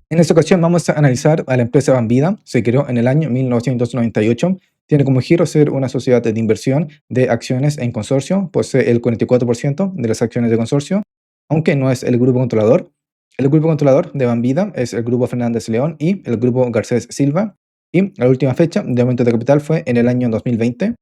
En esta ocasión vamos a analizar a la empresa Banvida. Se creó en el año 1998. Tiene como giro ser una sociedad de inversión de acciones en consorcio. Posee el 44% de las acciones de consorcio, aunque no es el grupo controlador. El grupo controlador de Banvida es el grupo Fernández León y el grupo Garcés Silva. Y la última fecha de aumento de capital fue en el año 2020.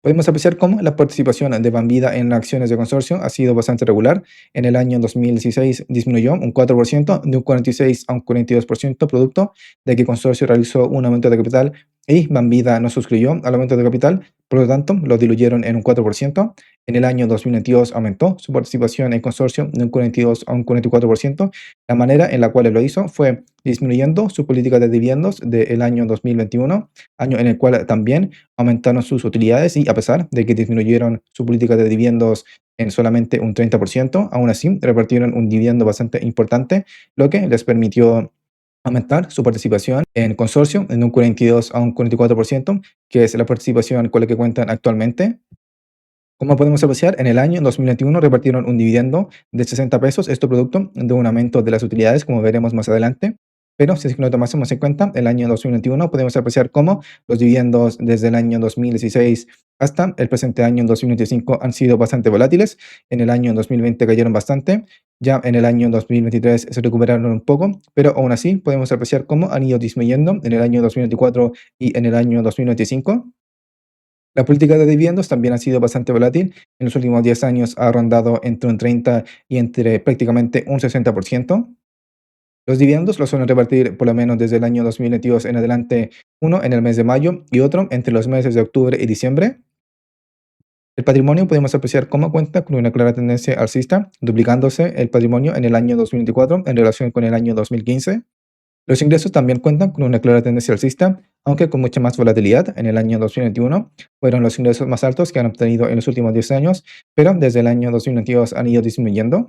Podemos apreciar cómo la participación de Banvida en acciones de consorcio ha sido bastante regular. En el año 2016 disminuyó un 4%, de un 46 a un 42%, producto de que el consorcio realizó un aumento de capital y Banvida no suscribió al aumento de capital, por lo tanto lo diluyeron en un 4%. En el año 2022 aumentó su participación en consorcio de un 42 a un 44%. La manera en la cual lo hizo fue disminuyendo su política de dividendos del año 2021, año en el cual también aumentaron sus utilidades y a pesar de que disminuyeron su política de dividendos en solamente un 30%, aún así repartieron un dividendo bastante importante, lo que les permitió aumentar su participación en consorcio en un 42 a un 44%, que es la participación con la que cuentan actualmente. Como podemos apreciar, en el año 2021 repartieron un dividendo de 60 pesos, esto producto de un aumento de las utilidades, como veremos más adelante. Pero si es que no tomásemos en cuenta el año 2021, podemos apreciar cómo los dividendos desde el año 2016 hasta el presente año 2025 han sido bastante volátiles. En el año 2020 cayeron bastante, ya en el año 2023 se recuperaron un poco, pero aún así podemos apreciar cómo han ido disminuyendo en el año 2024 y en el año 2025. La política de dividendos también ha sido bastante volátil. En los últimos 10 años ha rondado entre un 30 y entre prácticamente un 60%. Los dividendos los suelen repartir por lo menos desde el año 2022 en adelante, uno en el mes de mayo y otro entre los meses de octubre y diciembre. El patrimonio podemos apreciar cómo cuenta con una clara tendencia alcista, duplicándose el patrimonio en el año 2024 en relación con el año 2015. Los ingresos también cuentan con una clara tendencia alcista, aunque con mucha más volatilidad. En el año 2021 fueron los ingresos más altos que han obtenido en los últimos 10 años, pero desde el año 2022 han ido disminuyendo.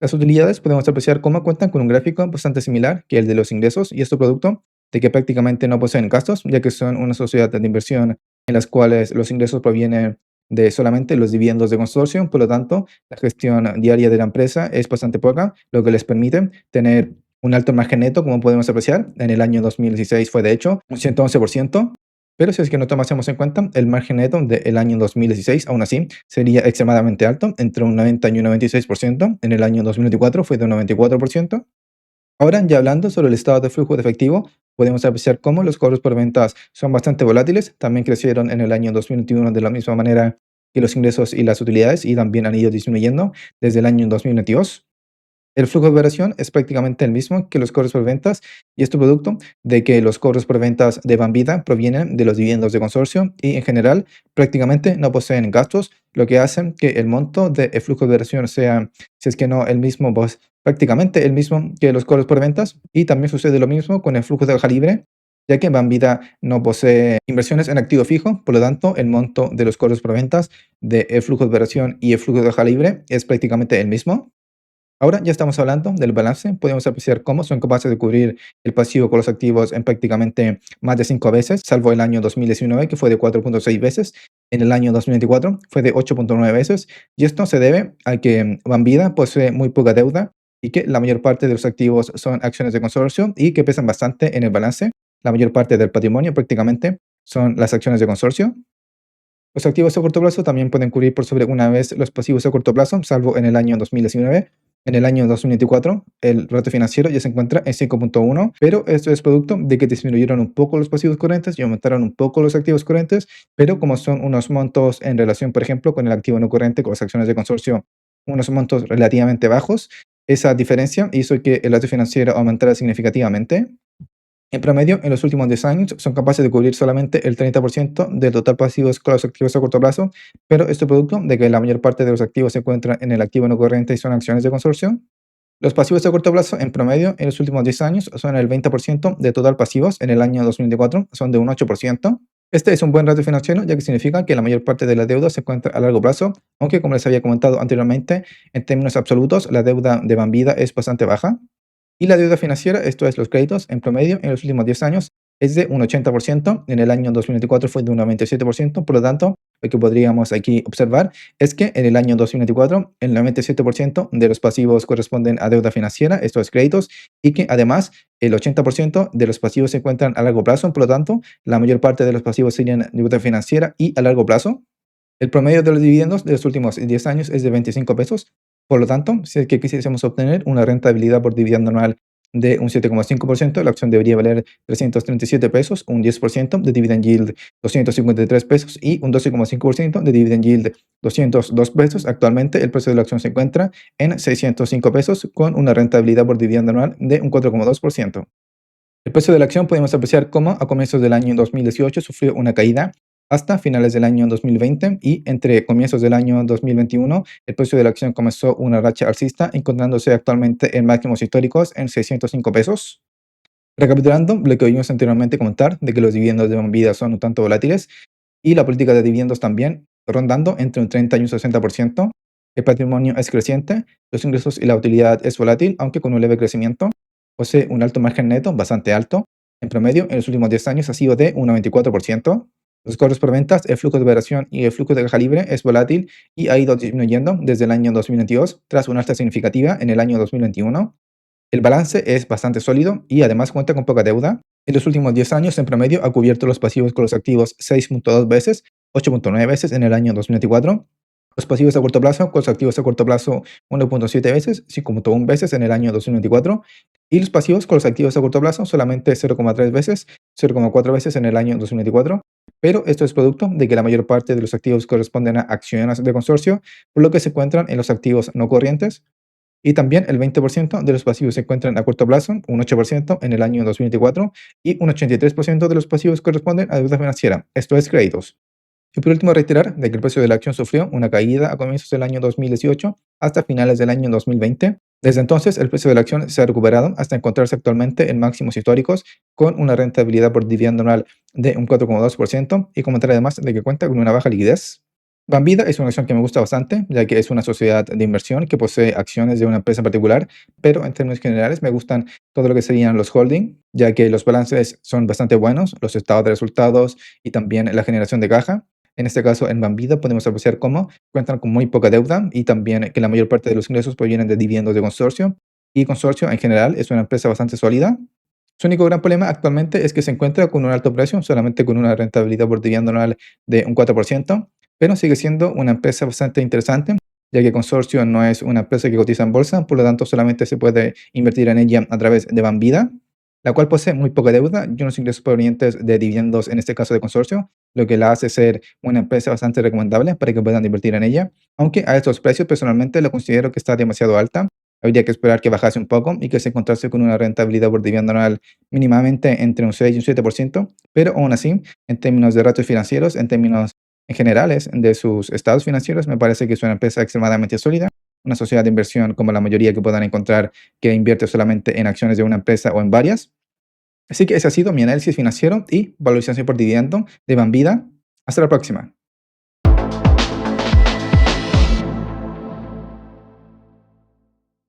Las utilidades podemos apreciar cómo cuentan con un gráfico bastante similar que el de los ingresos, y esto producto de que prácticamente no poseen gastos, ya que son una sociedad de inversión en las cuales los ingresos provienen de solamente los dividendos de consorcio. Por lo tanto, la gestión diaria de la empresa es bastante poca, lo que les permite tener un alto margen neto, como podemos apreciar. En el año 2016 fue de hecho un 111%, pero si es que no tomásemos en cuenta el margen neto del año 2016, aún así sería extremadamente alto, entre un 90 y un 96%. En el año 2024 fue de un 94%. Ahora, ya hablando sobre el estado de flujo de efectivo, podemos apreciar cómo los cobros por ventas son bastante volátiles. También crecieron en el año 2021 de la misma manera que los ingresos y las utilidades, y también han ido disminuyendo desde el año 2022. El flujo de operación es prácticamente el mismo que los cobros por ventas, y esto producto de que los cobros por ventas de Banvida provienen de los dividendos de consorcio y en general prácticamente no poseen gastos, lo que hace que el monto del flujo de operación sea, si es que no el mismo, pues prácticamente el mismo que los cobros por ventas. Y también sucede lo mismo con el flujo de caja libre, ya que Banvida no posee inversiones en activo fijo, por lo tanto el monto de los cobros por ventas del flujo de operación y el flujo de caja libre es prácticamente el mismo. Ahora ya estamos hablando del balance. Podemos apreciar cómo son capaces de cubrir el pasivo con los activos en prácticamente más de 5 veces, salvo el año 2019, que fue de 4.6 veces. En el año 2024 fue de 8.9 veces. Y esto se debe a que Banvida posee muy poca deuda y que la mayor parte de los activos son acciones de consorcio y que pesan bastante en el balance. La mayor parte del patrimonio prácticamente son las acciones de consorcio. Los activos a corto plazo también pueden cubrir por sobre una vez los pasivos a corto plazo, salvo en el año 2019. En el año 2024, el ratio financiero ya se encuentra en 5.1, pero esto es producto de que disminuyeron un poco los pasivos corrientes y aumentaron un poco los activos corrientes, pero como son unos montos en relación, por ejemplo, con el activo no corriente, con las acciones de consorcio, unos montos relativamente bajos, esa diferencia hizo que el ratio financiero aumentara significativamente. En promedio, en los últimos 10 años, son capaces de cubrir solamente el 30% del total pasivos con los activos a corto plazo, pero esto es producto de que la mayor parte de los activos se encuentran en el activo no corriente y son acciones de consorcio. Los pasivos a corto plazo, en promedio, en los últimos 10 años, son el 20% de total pasivos. En el año 2024 son de un 8%. Este es un buen ratio financiero, ya que significa que la mayor parte de la deuda se encuentra a largo plazo, aunque como les había comentado anteriormente, en términos absolutos, la deuda de Banvida es bastante baja. Y la deuda financiera, esto es los créditos, en promedio en los últimos 10 años es de un 80%, en el año 2024 fue de un 97%, por lo tanto, lo que podríamos aquí observar es que en el año 2024 el 97% de los pasivos corresponden a deuda financiera, esto es créditos, y que además el 80% de los pasivos se encuentran a largo plazo, por lo tanto, la mayor parte de los pasivos serían deuda financiera y a largo plazo. El promedio de los dividendos de los últimos 10 años es de 25 pesos. Por lo tanto, si es que quisiésemos obtener una rentabilidad por dividendo anual de un 7,5%, la acción debería valer 337 pesos, un 10% de dividend yield 253 pesos y un 12,5% de dividend yield 202 pesos. Actualmente el precio de la acción se encuentra en 605 pesos con una rentabilidad por dividendo anual de un 4,2%. El precio de la acción podemos apreciar cómo a comienzos del año 2018 sufrió una caída hasta finales del año 2020 y entre comienzos del año 2021 el precio de la acción comenzó una racha alcista, encontrándose actualmente en máximos históricos en 605 pesos. Recapitulando lo que oímos anteriormente comentar de que los dividendos de Movida son un tanto volátiles y la política de dividendos también rondando entre un 30 y un 60%, el patrimonio es creciente, los ingresos y la utilidad es volátil, aunque con un leve crecimiento, posee un alto margen neto, bastante alto, en promedio en los últimos 10 años ha sido de un 94%, los cobros por ventas, el flujo de operación y el flujo de caja libre es volátil y ha ido disminuyendo desde el año 2022 tras una alta significativa en el año 2021. El balance es bastante sólido y además cuenta con poca deuda. En los últimos 10 años, en promedio, ha cubierto los pasivos con los activos 6,2 veces, 8,9 veces en el año 2024. Los pasivos a corto plazo con los activos a corto plazo 1,7 veces, 5,1 veces en el año 2024. Y los pasivos con los activos a corto plazo solamente 0,3 veces, 0,4 veces en el año 2024. Pero esto es producto de que la mayor parte de los activos corresponden a acciones de consorcio, por lo que se encuentran en los activos no corrientes. Y también el 20% de los pasivos se encuentran a corto plazo, un 8% en el año 2024 y un 83% de los pasivos corresponden a deuda financiera, esto es créditos. Y por último, reiterar de que el precio de la acción sufrió una caída a comienzos del año 2018 hasta finales del año 2020. Desde entonces, el precio de la acción se ha recuperado hasta encontrarse actualmente en máximos históricos con una rentabilidad por dividendo anual de un 4,2% y comentar además de que cuenta con una baja liquidez. Banvida es una acción que me gusta bastante, ya que es una sociedad de inversión que posee acciones de una empresa en particular, pero en términos generales me gustan todo lo que serían los holding, ya que los balances son bastante buenos, los estados de resultados y también la generación de caja. En este caso, en Banvida podemos apreciar cómo cuentan con muy poca deuda y también que la mayor parte de los ingresos provienen de dividendos de consorcio. Y consorcio en general es una empresa bastante sólida. Su único gran problema actualmente es que se encuentra con un alto precio, solamente con una rentabilidad por dividendo anual de un 4%, pero sigue siendo una empresa bastante interesante, ya que Consorcio no es una empresa que cotiza en bolsa, por lo tanto solamente se puede invertir en ella a través de Banvida, la cual posee muy poca deuda y unos ingresos provenientes de dividendos, en este caso de Consorcio, lo que la hace ser una empresa bastante recomendable para que puedan invertir en ella, aunque a estos precios personalmente lo considero que está demasiado alta. Habría que esperar que bajase un poco y que se encontrase con una rentabilidad por dividendo anual mínimamente entre un 6 y un 7%, pero aún así, en términos de ratios financieros, en términos en generales de sus estados financieros, me parece que es una empresa extremadamente sólida, una sociedad de inversión como la mayoría que puedan encontrar que invierte solamente en acciones de una empresa o en varias. Así que ese ha sido mi análisis financiero y valorización por dividendo de Banvida. Hasta la próxima.